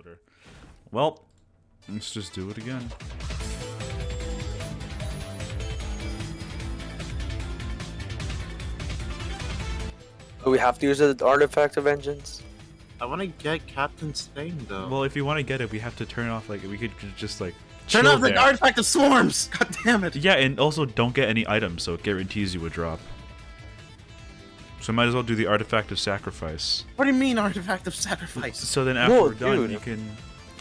loader. Well, let's just do it again. Do we have to use the artifact of vengeance? I want to get Captain's thing though. Well, if you want to get it, we have to turn off, like, we could just, like, turn chill off the there. artifact of swarms! God damn it! Yeah, and also don't get any items, so it guarantees you a drop. So might as well do the artifact of sacrifice. What do you mean artifact of sacrifice? So then after No, we're done, dude. you can...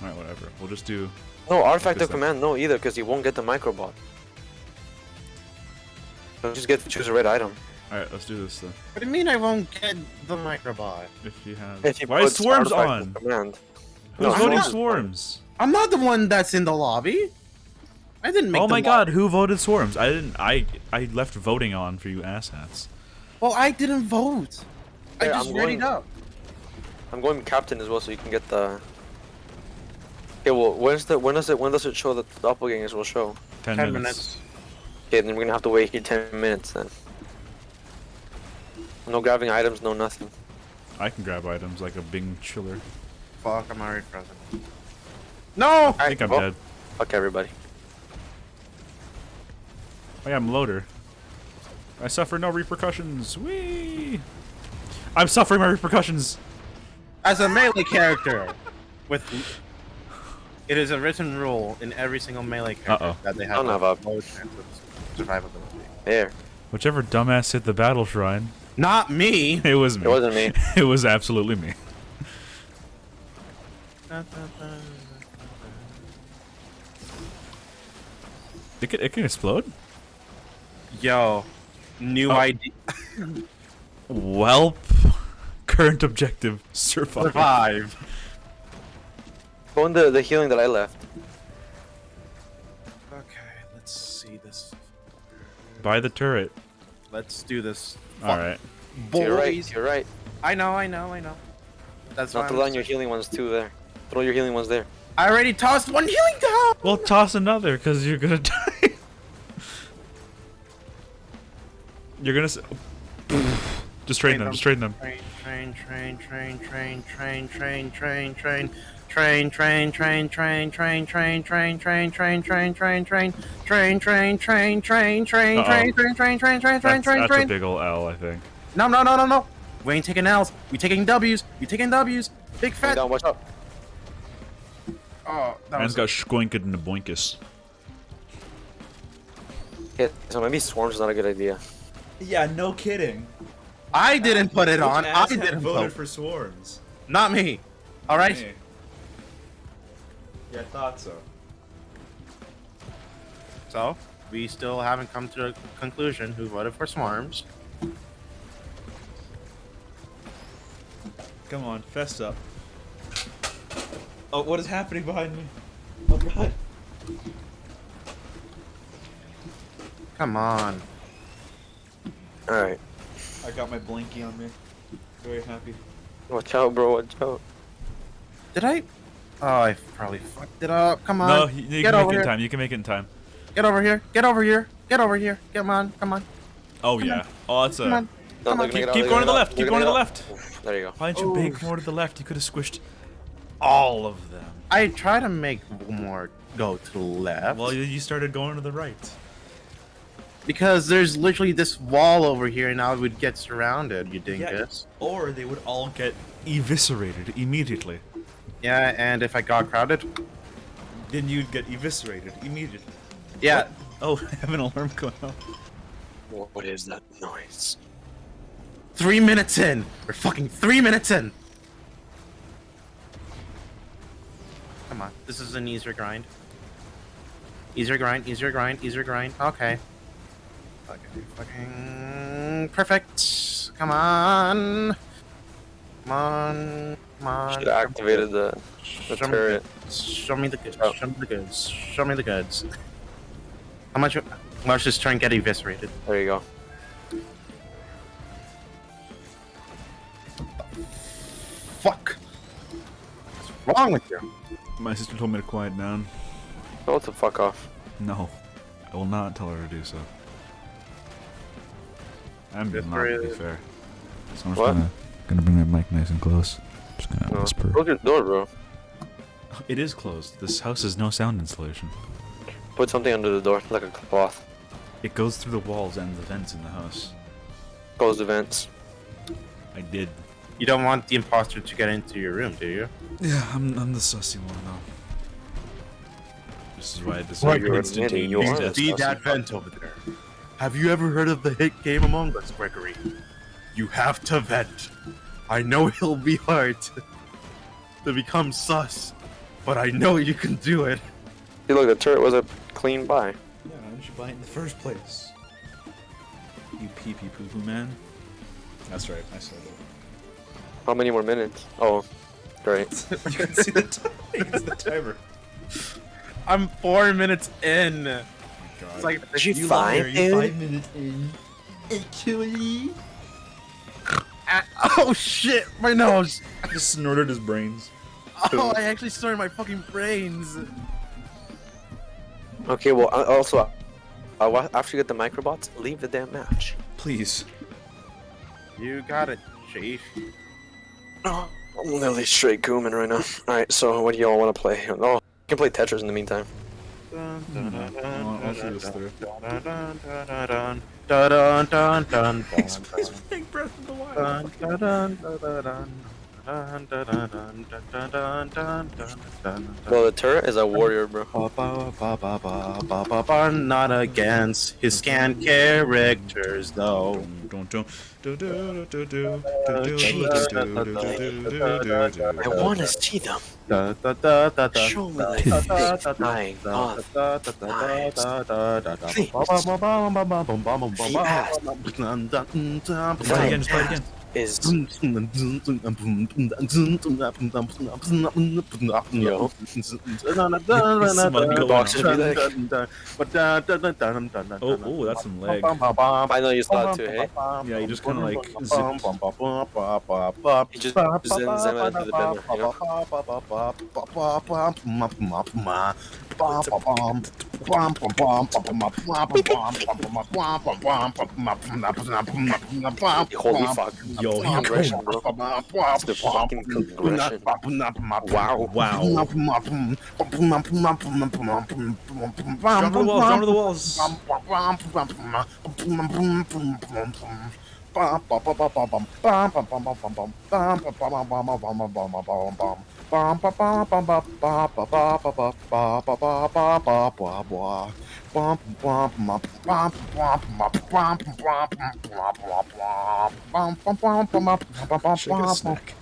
Alright, whatever. We'll just do... No, artifact this of command, no either, because you won't get the microbot. So just choose a red item. Alright, let's do this then. What do you mean I won't get the microbot? If you have... If you Why is put swarms artifact on? of command. Who's No, voting swarms. swarms? I'm not the one that's in the lobby. I didn't make Oh the my god, lobby. who voted swarms? I didn't... I left voting on for you asshats. Well, I didn't vote. I Hey, just I'm readied going- up. I'm going captain as well, so you can get the. Okay, well, when does it show that the doppelgangers will show? 10 10 minutes. Okay, then we're gonna have to wait here 10 minutes then. No grabbing items, no nothing. I can grab items like a Bing chiller. Fuck, I'm already frozen. No! I think I'm dead. Fuck everybody. Oh yeah, I'm loader. I suffer no repercussions. Whee! I'm suffering my repercussions. As a melee character, with it is a written rule in every single melee character Uh-oh. that they have Don't have a up. low chance of survivability. There. Whichever dumbass hit the battle shrine. Not me. It was me. It wasn't me. It was absolutely me. It can explode? Yo, new Oh. idea. Welp. Current objective, survive. Survive. Go in the healing that I left. Okay, let's see this. Buy the turret. Let's do this. Alright. Boys. You're right. You're right. I know. That's Not why to I'm line your healing ones too there. Throw your healing ones there. I already tossed one healing down. Well, toss another, because you're gonna die. You're gonna... Just trade them, just trade them. Train. That's a big ol' L, I think. No. We ain't taking L's. We taking W's. Big fat. Down, watch out. Oh, that Man's was got shkoinked in the boinkus. Okay, so maybe swarms is not a good idea. Yeah, no kidding. I didn't put it on. I didn't voted vote. for swarms. Not me. All right. Yeah, I thought so. So we still haven't come to a conclusion who voted for swarms. Come on, fess up. Oh, what is happening behind me? Oh god. Come on. Alright. I got my blankie on me. Very happy. Watch out, bro. Watch out. Did I? Oh, I probably fucked it up. Come on. No, you Get can make over it in here. time. You can make it in time. Get over here. Get over here. Get over here. Come on. Oh yeah. Oh, that's Come on. No, Come they're on. gonna get out, Keep they're going to gonna the get out, left. they're Keep going to gonna the get left. out. Oof, there you go. Why didn't you Oof. big more to the left? You could have squished all of them. I try to make more go to the left. Well, you started going to the right. Because there's literally this wall over here, and I would get surrounded. You dingus. Or they would all get eviscerated immediately. Yeah, and if I got crowded, Then you'd get eviscerated immediately. yeah. Oh, I have an alarm going off. What is that noise? 3 minutes in. We're fucking 3 minutes in. Come on, this is an easier grind. Easier grind. Okay. Fucking perfect. Come on. Should have activated the Show me turret. Show me the goods. Oh. Show me the goods. How much? Let's just try and get eviscerated. There you go. Fuck. What's wrong with you? My sister told me to quiet down. Go the fuck off. No, I will not tell her to do so. I'm being not to be fair. So I'm just What? gonna bring my mic nice and close. Just gonna No. whisper. Close your door, bro. It is closed. This house has no sound insulation. Put something under the door, like a cloth. It goes through the walls and the vents in the house. Close the vents. I did. You don't want the imposter to get into your room, do you? Yeah, I'm the sussy one now. This is why I Right, decided you're instantaneous admitting you are death. the See that vent over there? Have you ever heard of the hit game Among Us, Gregory? You have to vent. I know it'll be hard to become sus, but I know you can do it. See, look, the turret was a clean buy. Yeah, why didn't you buy it in the first place? You pee-pee poo-poo man. That's right, I said it. How many more minutes? Oh, great. You can see the time. You can see the timer. I'm 4 minutes in. God. It's like Is you You fine, liar, you dude? 5 minutes in. Actually. oh shit, my nose. I just snorted his brains. Oh, I actually snorted my fucking brains. Okay, well, also, after you get the microbots, leave the damn match. Please. You got it, Chief. I'm literally straight Gooman right now. Alright, so what do y'all want to play? Oh, you can play Tetris in the meantime. I'll see this through. He's playing Breath of the Wild. Well, the turret is a warrior, bro. Not against his scan characters, though. I want to see them. Show me the nine of Play it again, just play it again. is Oh, that's some leg. I know you saw it too, hey? Yeah, you just kind of like zip. He just zins them into the bender, you know? Holy fuck. Yo, he Aggression, bro. It's the fucking aggression. Wow. Wow. Jump to the walls, jump to the walls. Shake a snack.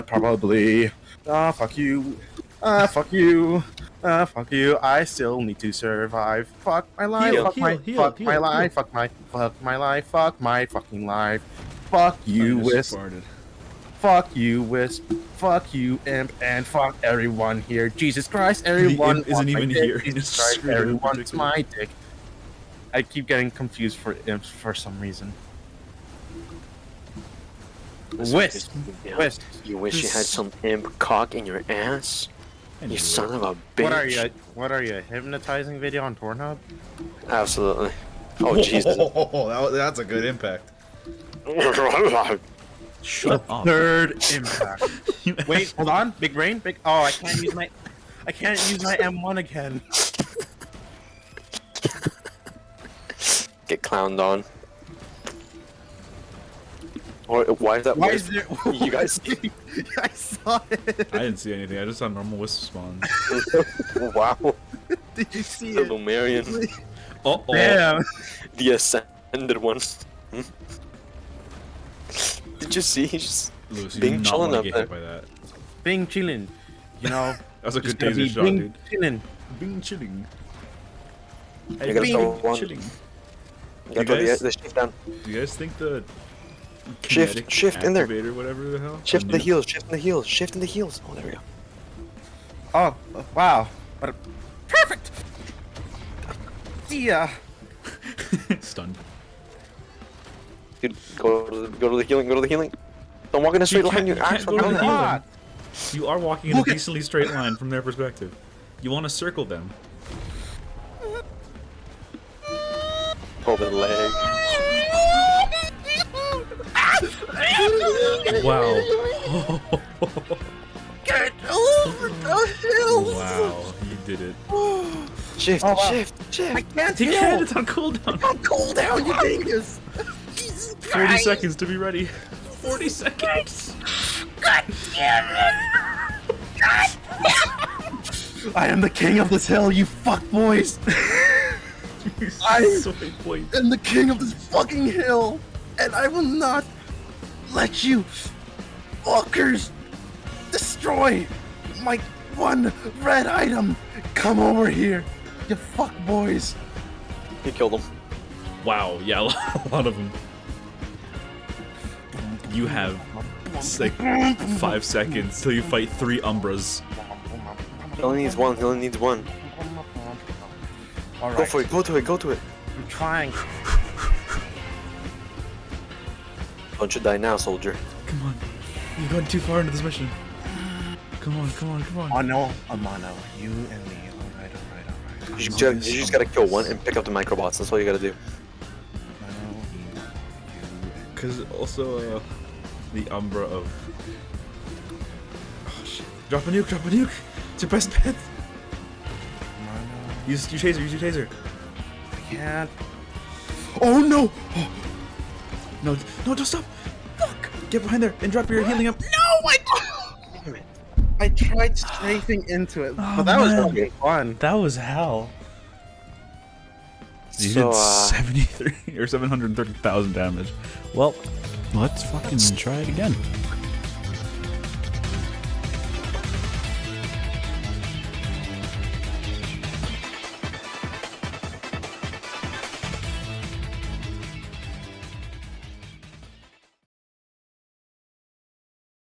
Probably. Ah, fuck you. Ah, fuck you. Ah, fuck you. I still need to survive. Fuck my life. Heal, Fuck my. heal, Fuck heal, my heal. life. Fuck my. Fuck my life. Fuck my fucking life. Fuck you, I just Wisp. farted. Fuck you, Wisp. Fuck you, Imp. And fuck everyone here. Jesus Christ, everyone. Imp isn't wants my even dick. here. Jesus It's Christ, screwed up everyone wants particularly. my dick. I keep getting confused for imps for some reason. Wisp. Yeah. Wisp. You wish you had some imp cock in your ass? You son of a bitch. What are you? What are you? A hypnotizing video on Pornhub? Absolutely. Oh, Jesus. That's a good impact. Shut Shut up. Third impact. Wait, hold on. Big brain. Big. Oh, I can't use my. I can't use my M1 again. Get clowned on. Or why is that? Why wisp? is there? You guys- I saw it. I didn't see anything. I just saw normal wisp spawns. Wow. Did you see The it? Lumerian. Oh, Damn. The ascended one. Did you see? He's just Lewis, you Bing do not chilling want up to get there. hit by that. Bing chillin'. You know. That was a just good gonna taser be shot, Bing dude. chillin'. Bing chilling. You gotta Bing throw one. chilling. You gotta throw guys- the shift down. Do you guys think the Shift, kinetic shift in there. activator, whatever the hell? Shift in the nuke- heels, shift in the heels, shift in the heels. Oh, there we go. Oh, wow. But perfect. Yeah. Stunned. Dude, go to the healing, go to the healing. Don't walk in a straight line, you can't axe. go to the Look healing. God. You are walking in a Look at- decently straight line from their perspective. You want to circle them. over the leg. Wow. Get over did it. Shift, Oh, wow. shift. I can't He heal. can. It's on cooldown. I'm cold down, you dingus. 40 seconds to be ready. 40 seconds. I am the king of this hill, you fuck boys. I- Soy boy. I'm the king of this fucking hill, and I will not let you fuckers destroy my one red item. Come over here, you fuck boys. You killed him. Wow, yeah, a lot of them. You have like 5 seconds till you fight 3 Umbras. He only needs one. He only needs one. All right, Go for it. Go to it. Go to it. I'm trying. Don't you die now, soldier. Come on, you've gone too far into this mission. Come on, come on, come on. Mono, a mono, you and me. All right, all right, all right. You just gotta kill one and pick up the microbots. That's all you gotta do. Mono, you, and Cause also the Umbra of. Oh shit! Drop a nuke! Drop a nuke! It's your best bet. mono. Use taser! Use your taser! I can't. Oh no! No! No! Don't stop! Fuck! Get behind there and drop your healing up. No! Damn it. I tried strafing into it, Oh, but that was man. really fun. That was hell. You So, did 73 or 730,000 damage. Well, let's fucking try it again.